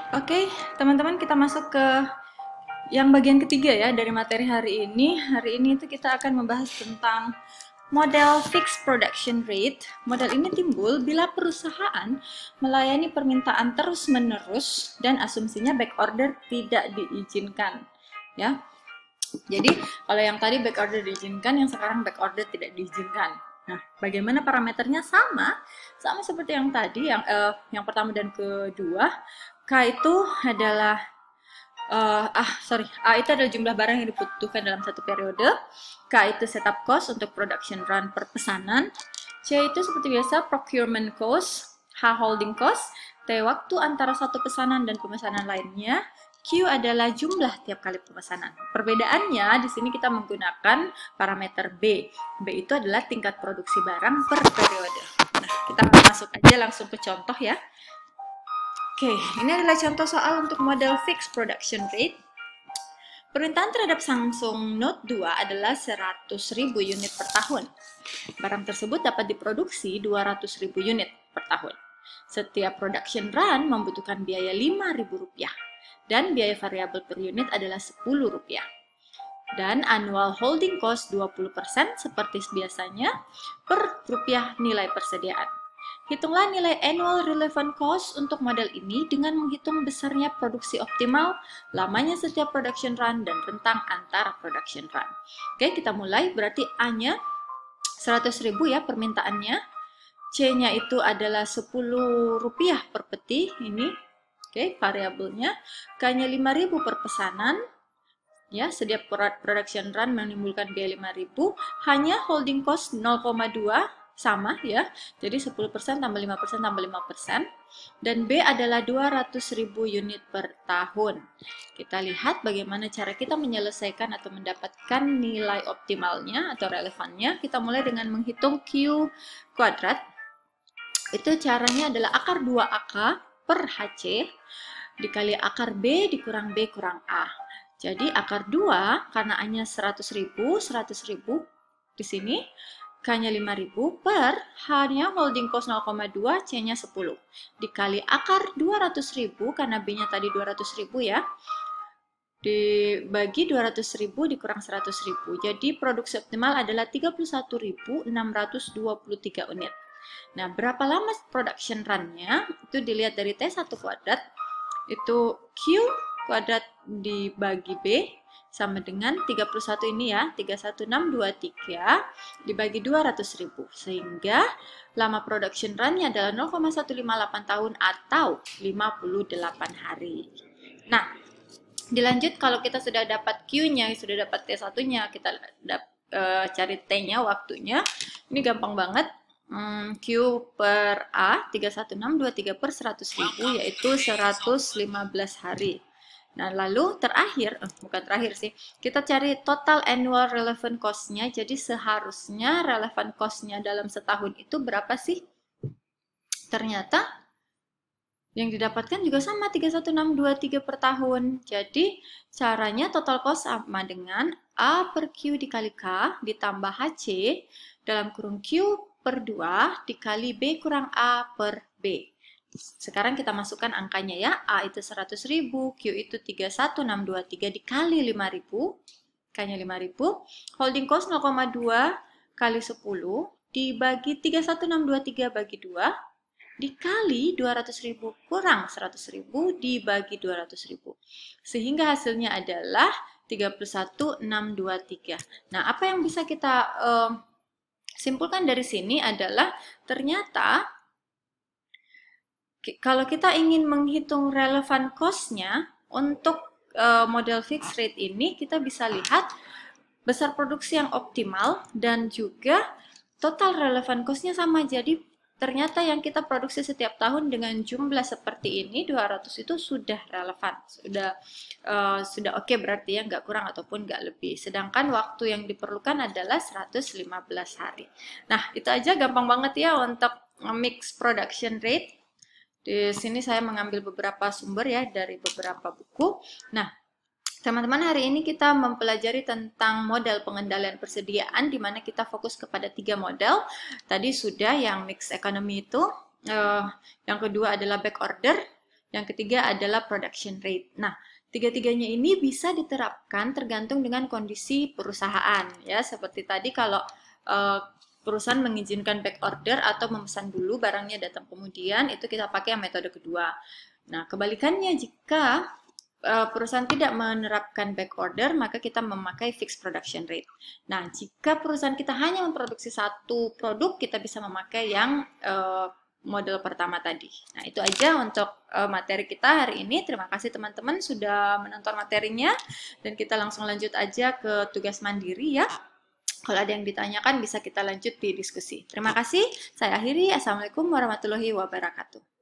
Oke, teman-teman, kita masuk ke yang bagian ketiga ya dari materi hari ini. Hari ini itu kita akan membahas tentang model fixed production rate. Model ini timbul bila perusahaan melayani permintaan terus-menerus dan asumsinya back order tidak diizinkan. Ya. Jadi, kalau yang tadi back order diizinkan, yang sekarang back order tidak diizinkan. Nah, bagaimana parameternya? Sama seperti yang tadi, yang pertama dan kedua. K itu adalah A itu adalah jumlah barang yang dibutuhkan dalam satu periode. K itu setup cost untuk production run per pesanan. C itu seperti biasa procurement cost. H holding cost. T waktu antara satu pesanan dan pemesanan lainnya. Q adalah jumlah tiap kali pemesanan. Perbedaannya di sini kita menggunakan parameter B. B itu adalah tingkat produksi barang per periode. Nah, kita masuk aja langsung ke contoh ya. Oke, ini adalah contoh soal untuk model fixed production rate. Permintaan terhadap Samsung Note 2 adalah 100.000 unit per tahun. Barang tersebut dapat diproduksi 200.000 unit per tahun. Setiap production run membutuhkan biaya Rp5.000 dan biaya variabel per unit adalah Rp10. Dan annual holding cost 20% seperti biasanya per rupiah nilai persediaan. Hitunglah nilai annual relevant cost untuk model ini dengan menghitung besarnya produksi optimal, lamanya setiap production run, dan rentang antara production run. Oke, kita mulai. Berarti A-nya 100.000 ya permintaannya. C-nya itu adalah Rp10 per peti. Ini, oke, variabelnya. K-nya 5.000 per pesanan. Ya, setiap production run menimbulkan biaya 5.000. Hanya holding cost 0,2 sama ya, jadi 10% tambah 5% tambah 5%, dan B adalah 200.000 unit per tahun. Kita lihat bagaimana cara kita menyelesaikan atau mendapatkan nilai optimalnya atau relevannya. Kita mulai dengan menghitung Q kuadrat. Itu caranya adalah akar 2AK per HC dikali akar B dikurang B kurang A. Jadi akar 2 karena A-nya 100.000 di sini, K-nya 5.000 per H-nya holding cost 0,2, C-nya 10. Dikali akar 200.000, karena B-nya tadi 200.000 ya, dibagi 200.000 dikurang 100.000. Jadi produksi optimal adalah 31.623 unit. Nah, berapa lama production run-nya? Itu dilihat dari T1 kuadrat. Itu Q kuadrat dibagi B sama dengan 31 ini ya, 31623 dibagi 200.000. Sehingga lama production run-nya adalah 0,158 tahun atau 58 hari. Nah, dilanjut kalau kita sudah dapat Q-nya, sudah dapat T1-nya, kita cari T-nya, waktunya. Ini gampang banget. Q per A 31623 per 100.000 yaitu 115 hari. Nah, lalu bukan terakhir sih, kita cari total annual relevant cost-nya. Jadi seharusnya relevant cost-nya dalam setahun itu berapa sih? Ternyata yang didapatkan juga sama 31623 per tahun. Jadi caranya total cost sama dengan A per Q dikali K ditambah HC dalam kurung Q per 2 dikali B kurang A per B. Sekarang kita masukkan angkanya ya. A itu 100.000, Q itu 31623 dikali 5.000, K-nya 5.000, holding cost 0,2 kali 10 dibagi 31623 bagi 2 dikali 200.000 kurang 100.000 dibagi 200.000. Sehingga hasilnya adalah 31.623. Nah, apa yang bisa kita simpulkan dari sini adalah ternyata kalau kita ingin menghitung relevan cost-nya untuk model fixed rate ini, kita bisa lihat besar produksi yang optimal dan juga total relevan cost-nya sama. Jadi ternyata yang kita produksi setiap tahun dengan jumlah seperti ini 200 itu sudah relevan, sudah oke berarti ya, nggak kurang ataupun nggak lebih. Sedangkan waktu yang diperlukan adalah 115 hari. Nah, itu aja gampang banget ya untuk mix production rate. Di sini saya mengambil beberapa sumber ya dari beberapa buku. Nah, teman-teman, hari ini kita mempelajari tentang model pengendalian persediaan di mana kita fokus kepada 3 model. Tadi sudah yang mixed economy itu, yang kedua adalah back order, Yang ketiga adalah production rate. Nah, tiga-tiganya ini bisa diterapkan tergantung dengan kondisi perusahaan ya. Seperti tadi kalau perusahaan mengizinkan back order atau memesan dulu barangnya datang kemudian, itu kita pakai yang metode kedua. Nah, kebalikannya jika perusahaan tidak menerapkan back order, maka kita memakai fixed production rate. Nah, jika perusahaan kita hanya memproduksi satu produk, kita bisa memakai yang model pertama tadi. Nah, itu aja untuk materi kita hari ini. Terima kasih teman-teman sudah menonton materinya, dan kita langsung lanjut aja ke tugas mandiri ya. Kalau ada yang ditanyakan bisa kita lanjut di diskusi. Terima kasih. Saya akhiri. Assalamualaikum warahmatullahi wabarakatuh.